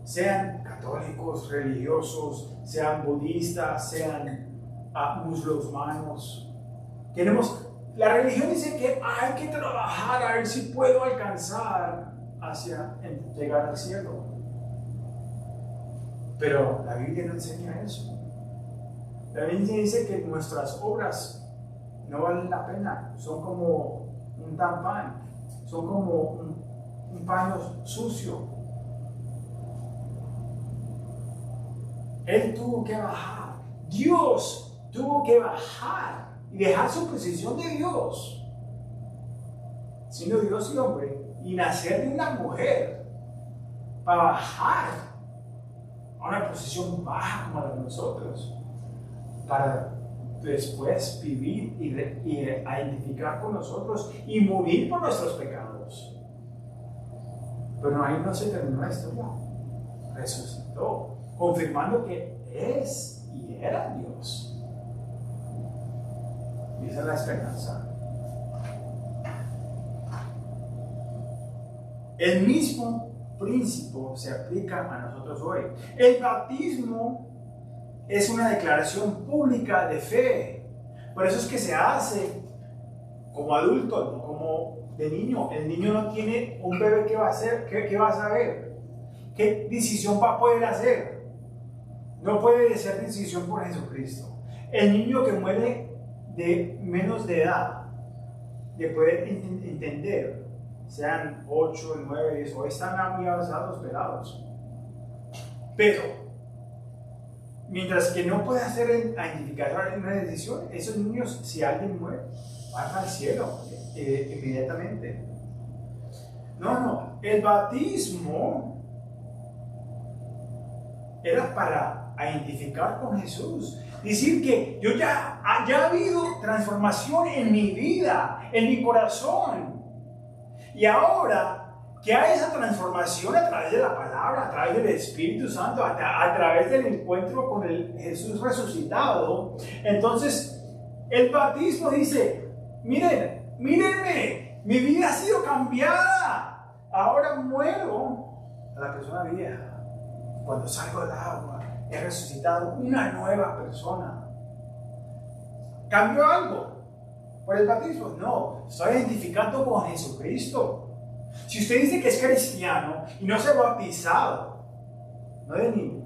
sean católicos, religiosos, sean budistas, sean musulmanos. La religión dice que hay que trabajar a ver si puedo alcanzar hacia llegar al cielo. Pero la Biblia no enseña eso. La Biblia dice que nuestras obras no valen la pena, son como un tampán, son como un paño sucio. Él tuvo que bajar, Dios tuvo que bajar y dejar su posición de Dios, siendo Dios y hombre, y nacer de una mujer para bajar a una posición baja como la de nosotros, para después vivir y identificar con nosotros y morir por nuestros pecados. Pero ahí no se terminó la historia. Resucitó, confirmando que es y era Dios. Y esa es la esperanza. El mismo principio se aplica a nosotros hoy. El bautismo es una declaración pública de fe. Por eso es que se hace como adulto, no como de niño. El niño no tiene un bebé que va a hacer, ¿qué va a saber? ¿Qué decisión va a poder hacer? No puede hacer decisión por Jesucristo. El niño que muere de menos de edad, de poder entender, sean 8, 9, 10, hoy están muy avanzados, pelados. Pero mientras que no puede hacer identificar una decisión, esos niños, si alguien muere, van al cielo inmediatamente. No, el bautismo era para identificar con Jesús. Decir que ya ha habido transformación en mi vida, en mi corazón. Y ahora que hay esa transformación a través de la palabra, a través del Espíritu Santo, a través del encuentro con el Jesús resucitado, entonces el bautismo dice, mírenme, mi vida ha sido cambiada. Ahora muero a la persona vieja. Cuando salgo del agua, he resucitado una nueva persona. ¿Cambió algo por el bautismo? No, estoy identificando con Jesucristo. Si usted dice que es cristiano y no se ha bautizado, no de niño,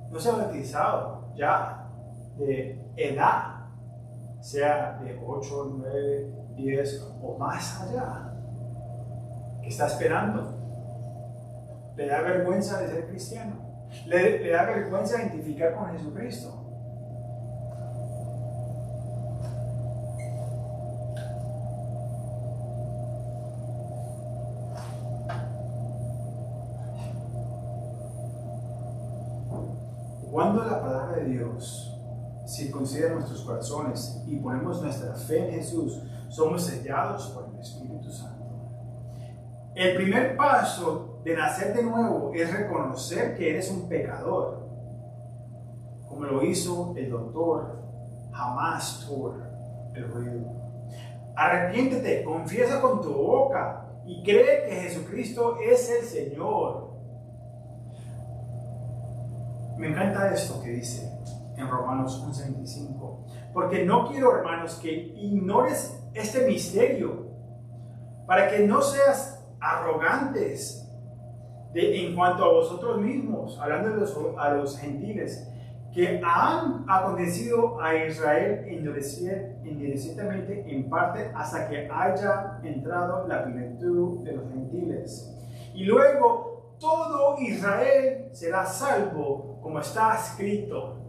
no se ha bautizado ya de edad, sea de 8, 9, 10 o más allá, ¿qué está esperando? Le da vergüenza de ser cristiano, le da vergüenza identificar con Jesucristo. Cuando la palabra de Dios circuncida nuestros corazones y ponemos nuestra fe en Jesús, somos sellados por el Espíritu Santo. El primer paso de nacer de nuevo es reconocer que eres un pecador, como lo hizo el doctor Hamas Tor, el judío. Arrepiéntete, confiesa con tu boca y cree que Jesucristo es el Señor. Me encanta esto que dice en Romanos 11:25, porque no quiero, hermanos, que ignores este misterio, para que no seas arrogantes en cuanto a vosotros mismos, hablando a los gentiles, que han acontecido a Israel indecentamente en parte hasta que haya entrado la plenitud de los gentiles. Y luego todo Israel será salvo, como está escrito.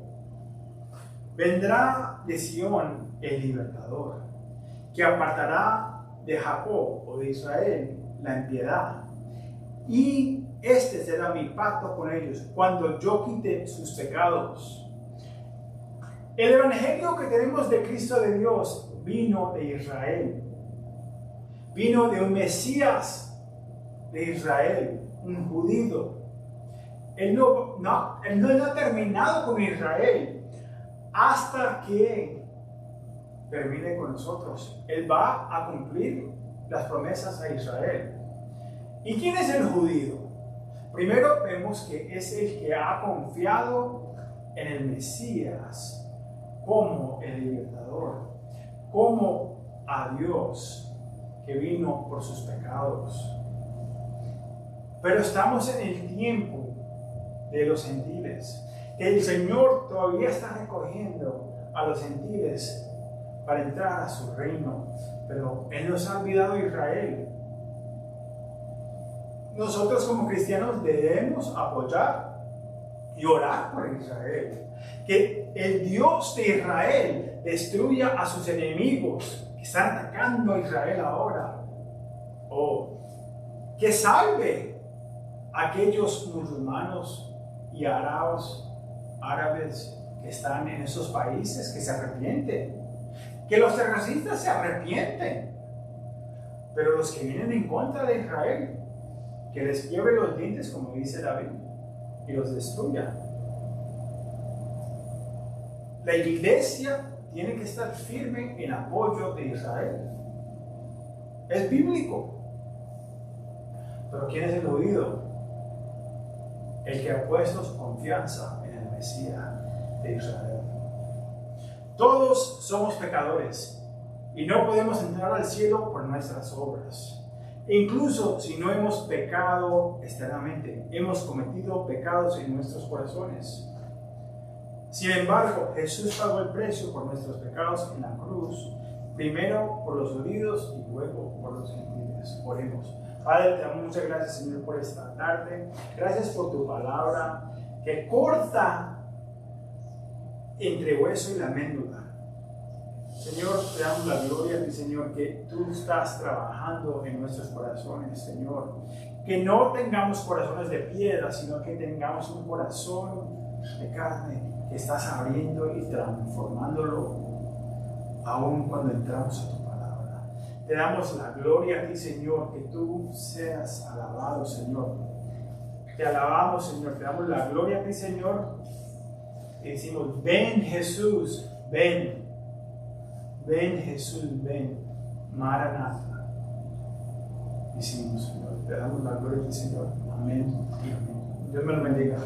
Vendrá de Sión el libertador, que apartará de Jacob o de Israel la impiedad. Y este será mi pacto con ellos cuando yo quite sus pecados. El evangelio que tenemos de Cristo de Dios vino de Israel. Vino de un Mesías de Israel, un judío, Él no ha terminado con Israel hasta que termine con nosotros. Él va a cumplir las promesas a Israel. ¿Y quién es el judío? Primero vemos que es el que ha confiado en el Mesías como el libertador, como a Dios que vino por sus pecados. Pero estamos en el tiempo de los gentiles. El Señor todavía está recogiendo a los gentiles para entrar a su reino, pero Él nos ha olvidado a Israel. Nosotros como cristianos debemos apoyar y orar por Israel. Que el Dios de Israel destruya a sus enemigos que están atacando a Israel ahora. O que salve a aquellos musulmanes y árabes que están en esos países, que se arrepienten. Que los terroristas se arrepienten. Pero los que vienen en contra de Israel, que les quiebre los dientes, como dice David, y los destruya. La iglesia tiene que estar firme en apoyo de Israel. Es bíblico. Pero ¿quién es el judío? El que ha puesto su confianza en el Mesías de Israel. Todos somos pecadores y no podemos entrar al cielo por nuestras obras. Incluso si no hemos pecado externamente, hemos cometido pecados en nuestros corazones. Sin embargo, Jesús pagó el precio por nuestros pecados en la cruz, primero por los judíos y luego por los gentiles. Oremos. Padre, te damos muchas gracias, Señor, por esta tarde. Gracias por tu palabra que corta entre hueso y la médula. Señor, te damos la gloria a ti, Señor, que tú estás trabajando en nuestros corazones, Señor. Que no tengamos corazones de piedra, sino que tengamos un corazón de carne que estás abriendo y transformándolo aún cuando entramos a tu palabra. Te damos la gloria a ti, Señor, que tú seas alabado, Señor. Te alabamos, Señor, te damos la gloria a ti, Señor. Y decimos, ven Jesús, ven. Ven Jesús, ven, Maranatha. Decimos, Señor, te damos la gloria, Señor. Amén y amén. Dios me lo bendiga.